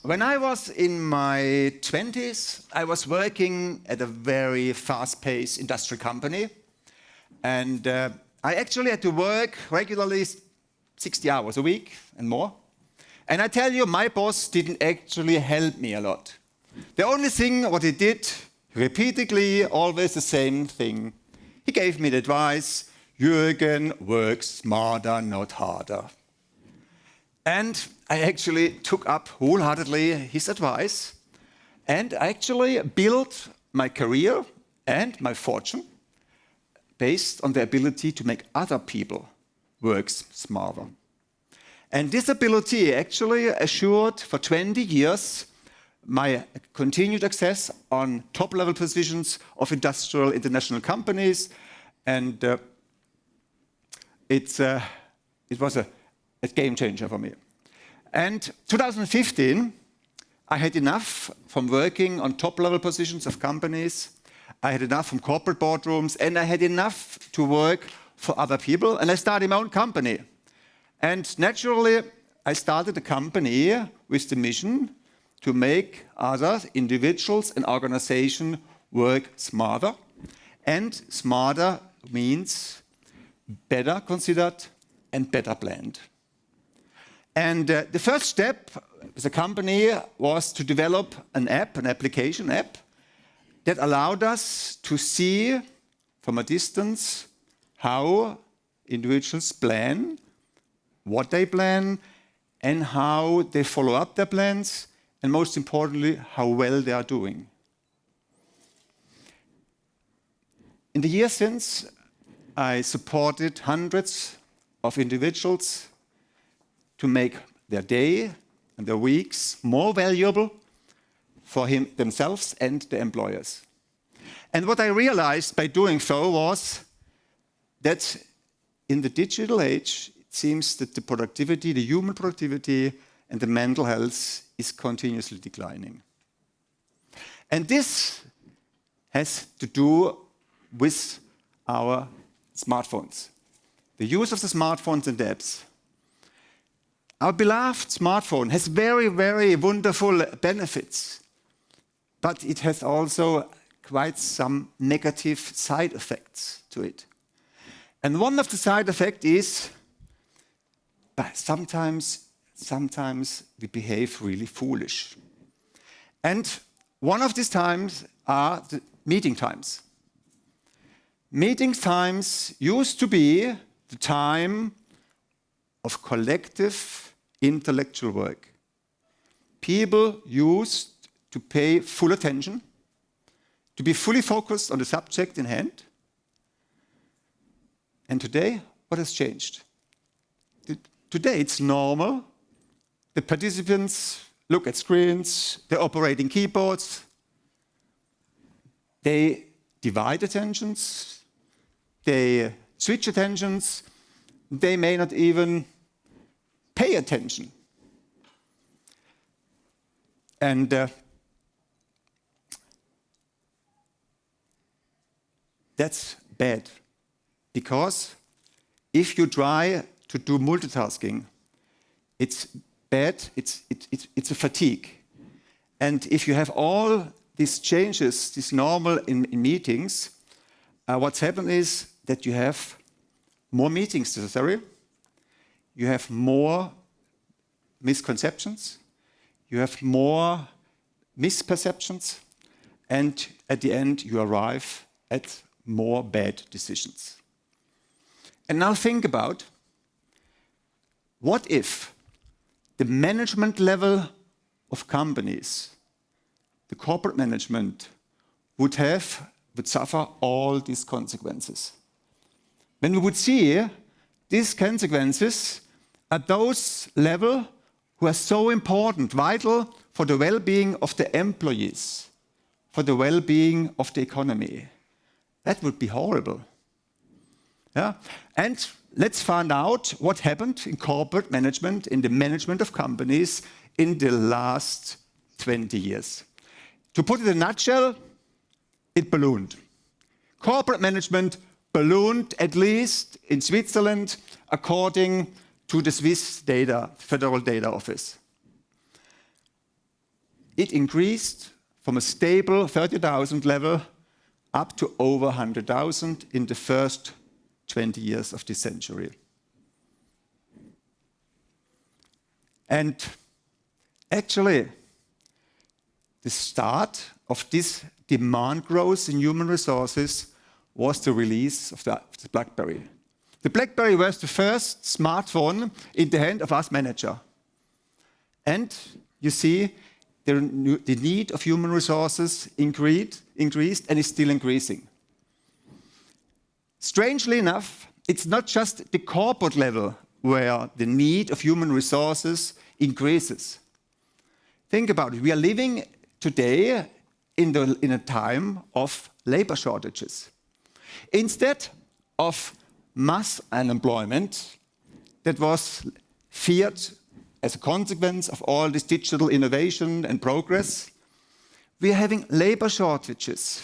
When I was in my 20s, I was working at a very fast-paced industrial company. And I actually had to work regularly 60 hours a week and more. And I tell you, my boss didn't actually help me a lot. The only thing what he did, repeatedly, always the same thing. He gave me the advice, Jürgen, work smarter, not harder. And I actually took up wholeheartedly his advice. And I actually built my career and my fortune based on the ability to make other people work smarter. And this ability actually assured for 20 years my continued access on top-level positions of industrial international companies. And it was a game changer for me. And 2015, I had enough from working on top-level positions of companies. I had enough from corporate boardrooms, and I had enough to work for other people. And I started my own company. And naturally, I started a company with the mission to make others, individuals and organizations, work smarter. And smarter means better considered and better planned. And the first step as a company was to develop an application app, that allowed us to see from a distance how individuals plan, what they plan, and how they follow up their plans, and most importantly, how well they are doing. In the years since, I supported hundreds of individuals to make their day and their weeks more valuable for themselves and the employers. And what I realized by doing so was that in the digital age, it seems that the productivity, the human productivity, and the mental health is continuously declining. And this has to do with our smartphones, the use of the smartphones and the apps. Our beloved smartphone has very, very wonderful benefits, but it has also quite some negative side effects to it. And one of the side effects is, but sometimes we behave really foolish. And one of these times are the meeting times. Meeting times used to be the time of collective intellectual work. People used to pay full attention, to be fully focused on the subject in hand. And today, what has changed? Today, it's normal. The participants look at screens, they're operating keyboards, they divide attentions, they switch attentions, they may not even pay attention. And that's bad, because if you try to do multitasking, it's bad, it's a fatigue. And if you have all these changes, this normal in meetings, what's happened is that you have more meetings necessary, you have more misconceptions, you have more misperceptions, and at the end you arrive at more bad decisions. And now think about, what if the management level of companies, the corporate management, would suffer all these consequences? When we would see these consequences at those levels who are so important, vital for the well-being of the employees, for the well-being of the economy. That would be horrible. Yeah? And let's find out what happened in corporate management, in the management of companies in the last 20 years. To put it in a nutshell, it ballooned. Corporate management ballooned, at least in Switzerland, according to the Swiss Federal Data Office. it increased from a stable 30,000 level up to over 100,000 in the first 20 years of this century. And actually, the start of this demand growth in human resources was the release of the BlackBerry. The BlackBerry was the first smartphone in the hand of us manager. And you see, the need of human resources increased and is still increasing. Strangely enough, it's not just the corporate level where the need of human resources increases. Think about it. We are living today in a time of labor shortages. Instead of mass unemployment that was feared as a consequence of all this digital innovation and progress, we are having labor shortages.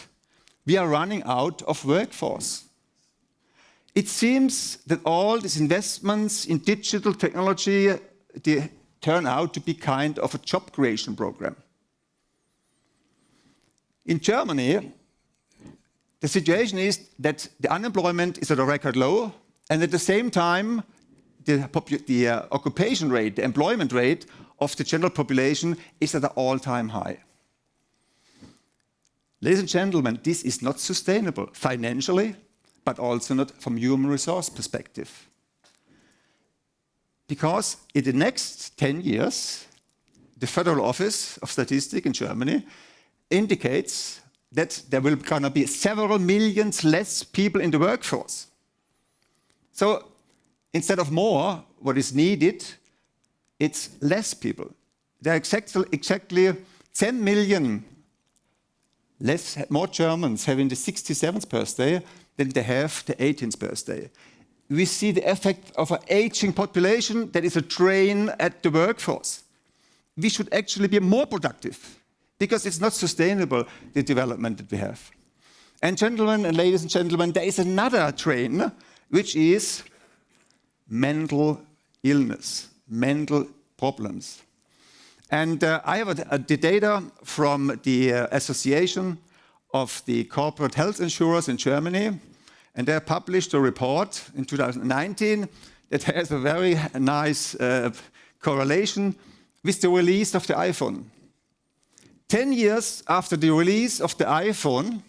We are running out of workforce. It seems that all these investments in digital technology, they turn out to be kind of a job creation program. In Germany, the situation is that the unemployment is at a record low, and at the same time, the occupation rate, the employment rate of the general population is at an all-time high. Ladies and gentlemen, this is not sustainable financially, but also not from human resource perspective. Because in the next 10 years, the Federal Office of Statistics in Germany indicates that there will gonna be several millions less people in the workforce. So instead of more, what is needed, it's less people. There are exactly 10 million more Germans having the 67th birthday than they have the 18th birthday. We see the effect of an aging population that is a drain at the workforce. We should actually be more productive because it's not sustainable, the development that we have. And gentlemen and ladies and gentlemen, there is another drain, which is mental illness, mental problems. And I have the data from the Association of the Corporate Health Insurers in Germany, and they published a report in 2019 that has a very nice correlation with the release of the iPhone. 10 years after the release of the iPhone,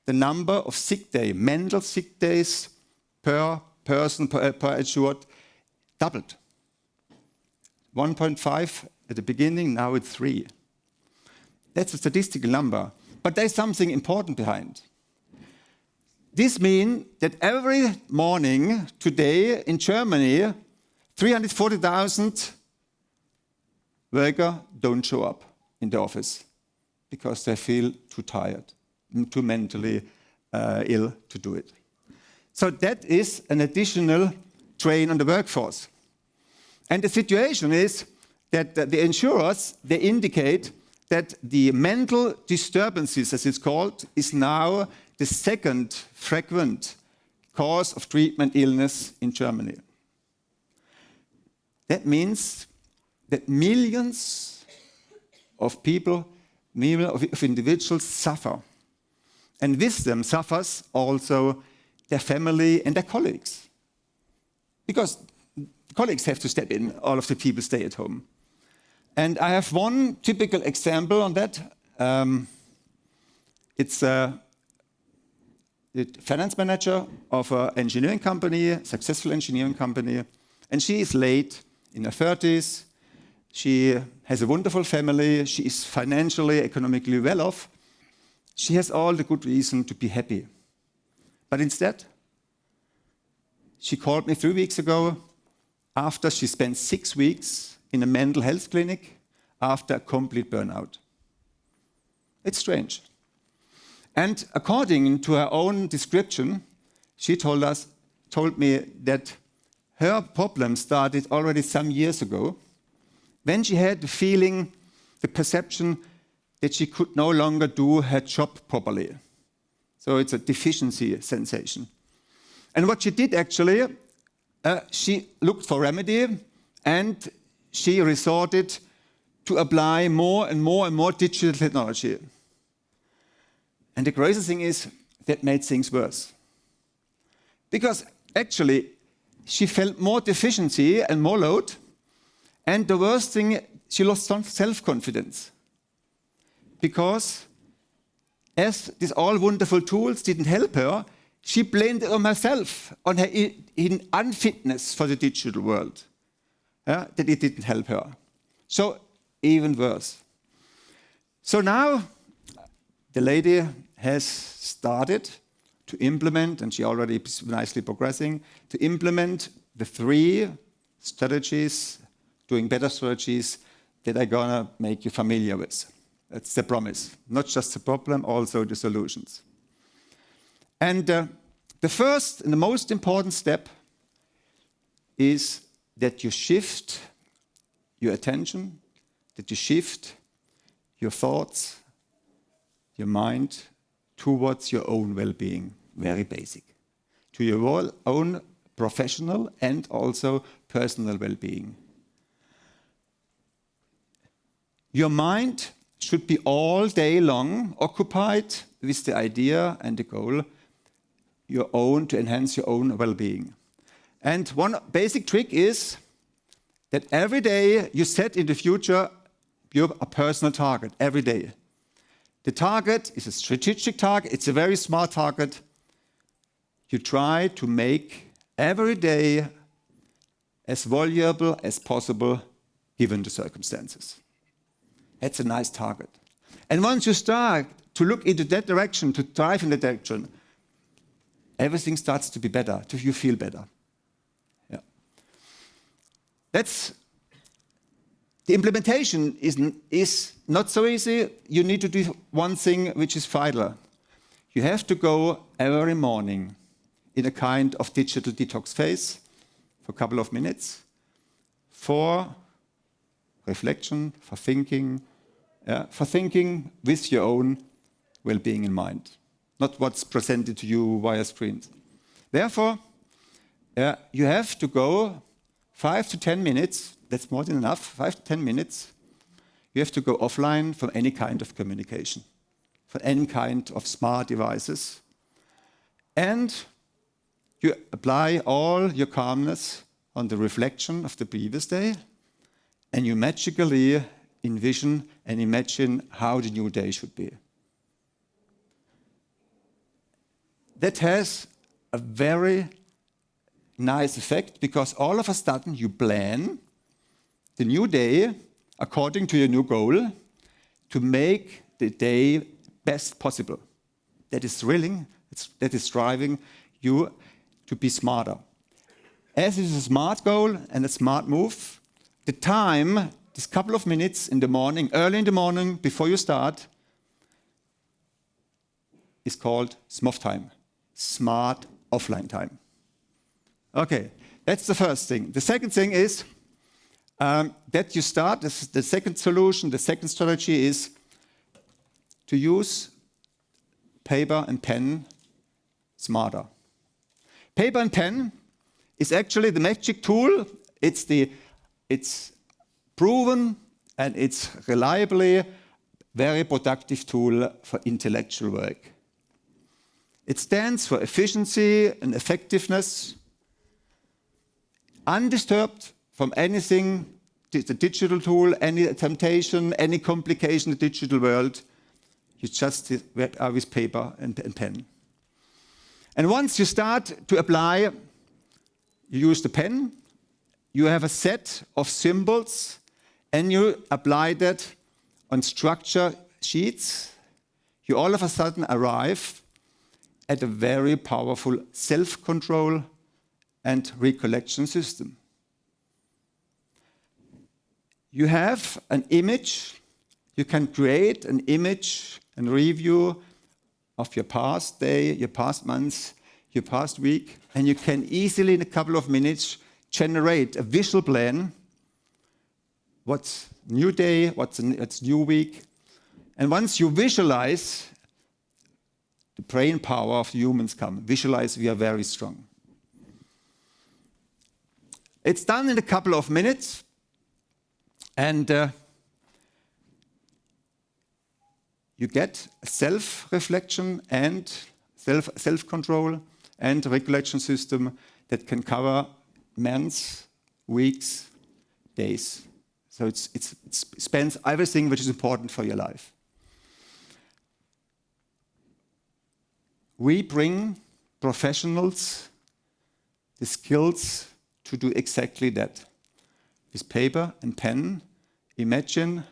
the number of sick days, mental sick days per person, per insured, doubled. 1.5 at the beginning, now it's 3. That's a statistical number, but there's something important behind. This means that every morning today in Germany, 340,000 workers don't show up in the office because they feel too tired, too mentally ill to do it. So that is an additional drain on the workforce. And the situation is that the insurers, they indicate that the mental disturbances, as it's called, is now the second frequent cause of treatment illness in Germany. That means that millions of people, millions of individuals suffer. And with them suffers also their family and their colleagues. Because colleagues have to step in, all of the people stay at home. And I have one typical example on that. It's the finance manager of an engineering company, a successful engineering company, and she is late in her 30s. She has a wonderful family. She is financially, economically well off. She has all the good reason to be happy. But instead, she called me 3 weeks ago after she spent 6 weeks in a mental health clinic after a complete burnout. It's strange. And according to her own description, she told me that her problem started already some years ago when she had the feeling, the perception that she could no longer do her job properly. So it's a deficiency sensation. And what she did actually, she looked for remedy and she resorted to apply more and more and more digital technology. And the crazy thing is that made things worse. Because actually, she felt more deficiency and more load. And the worst thing, she lost some self-confidence. Because as these all wonderful tools didn't help her, she blamed it on herself, on her unfitness for the digital world, that it didn't help her. So even worse. So now the lady has started to implement, and she already is nicely progressing, to implement the 3 strategies, doing better strategies that I'm gonna make you familiar with. That's the promise. Not just the problem, also the solutions. And the first and the most important step is that you shift your attention, that you shift your thoughts, your mind towards your own well-being, very basic, to your own professional and also personal well-being. Your mind should be all day long occupied with the idea and the goal to enhance your own well-being. And one basic trick is that every day you set in the future a personal target, every day. The target is a strategic target, it's a very smart target. You try to make every day as valuable as possible given the circumstances. That's a nice target. And once you start to look into that direction, to drive in that direction, everything starts to be better, you feel better. Yeah. The implementation is not so easy. You need to do one thing which is vital. You have to go every morning in a kind of digital detox phase for a couple of minutes for reflection, for thinking with your own well-being in mind, not what's presented to you via screens. Therefore, you have to go 5 to 10 minutes, that's more than enough, 5 to 10 minutes. You have to go offline from any kind of communication, from any kind of smart devices. And you apply all your calmness on the reflection of the previous day, and you magically envision and imagine how the new day should be. That has a very nice effect because all of a sudden you plan the new day according to your new goal to make the day best possible. That is thrilling, that is driving you to be smarter. As it is a smart goal and a smart move, the time, this couple of minutes in the morning, early in the morning, before you start, is called SMOF time, smart offline time. Okay, that's the first thing. The second thing is that you start, the second solution, the second strategy is to use paper and pen smarter. Paper and pen is actually the magic tool. It's proven and it's reliably very productive tool for intellectual work. It stands for efficiency and effectiveness, undisturbed from anything, the digital tool, any temptation, any complication in the digital world. You just are with paper and pen. And once you start to apply, you use the pen, you have a set of symbols, and you apply that on structure sheets. You all of a sudden arrive at a very powerful self-control and recollection system. You have an image, you can create an image and review of your past day, your past months, your past week, and you can easily in a couple of minutes generate a visual plan. What's new day, what's new week. And once you visualize, the brain power of the humans come. Visualize, we are very strong. It's done in a couple of minutes. And you get self-reflection and self-control and regulation system that can cover months, weeks, days. So it spans everything which is important for your life. We bring professionals the skills to do exactly that. With paper and pen, imagine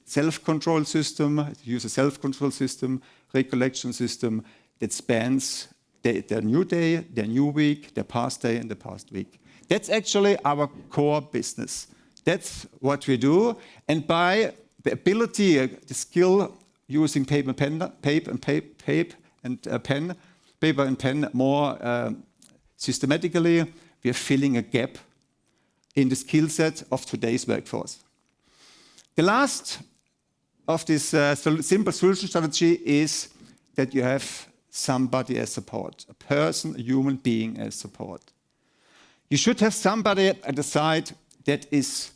self-control system, use a self-control system, recollection system that spans their new day, their new week, their past day and the past week. That's actually our core business. That's what we do. And by the ability, the skill using paper and pen more systematically, we are filling a gap in the skill set of today's workforce. The last of this simple solution strategy is that you have somebody as support, a person, a human being as support. You should have somebody at the side that is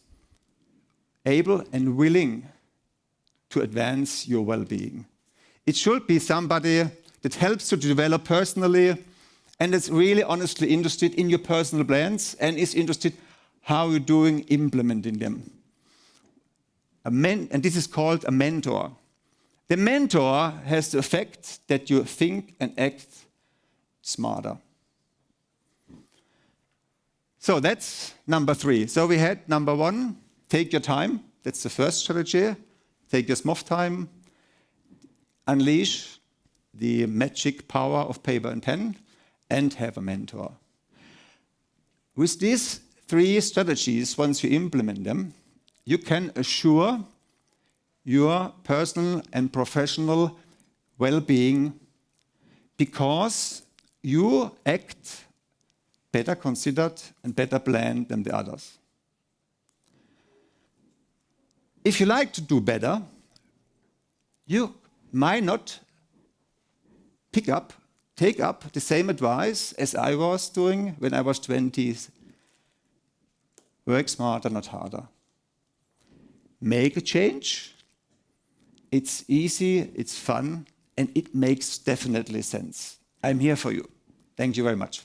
able and willing to advance your well-being. It should be somebody that helps you to develop personally and is really honestly interested in your personal plans and is interested how you're doing implementing them. And this is called a mentor. The mentor has the effect that you think and act smarter. So that's number 3. So we had number 1, take your time. That's the first strategy. Take your small time. Unleash the magic power of paper and pen and have a mentor. With these 3 strategies, once you implement them, you can assure your personal and professional well-being because you act better considered and better planned than the others. If you like to do better, you might not take up the same advice as I was doing when I was 20. Work smarter, not harder. Make a change. It's easy, it's fun, and it makes definitely sense. I'm here for you. Thank you very much.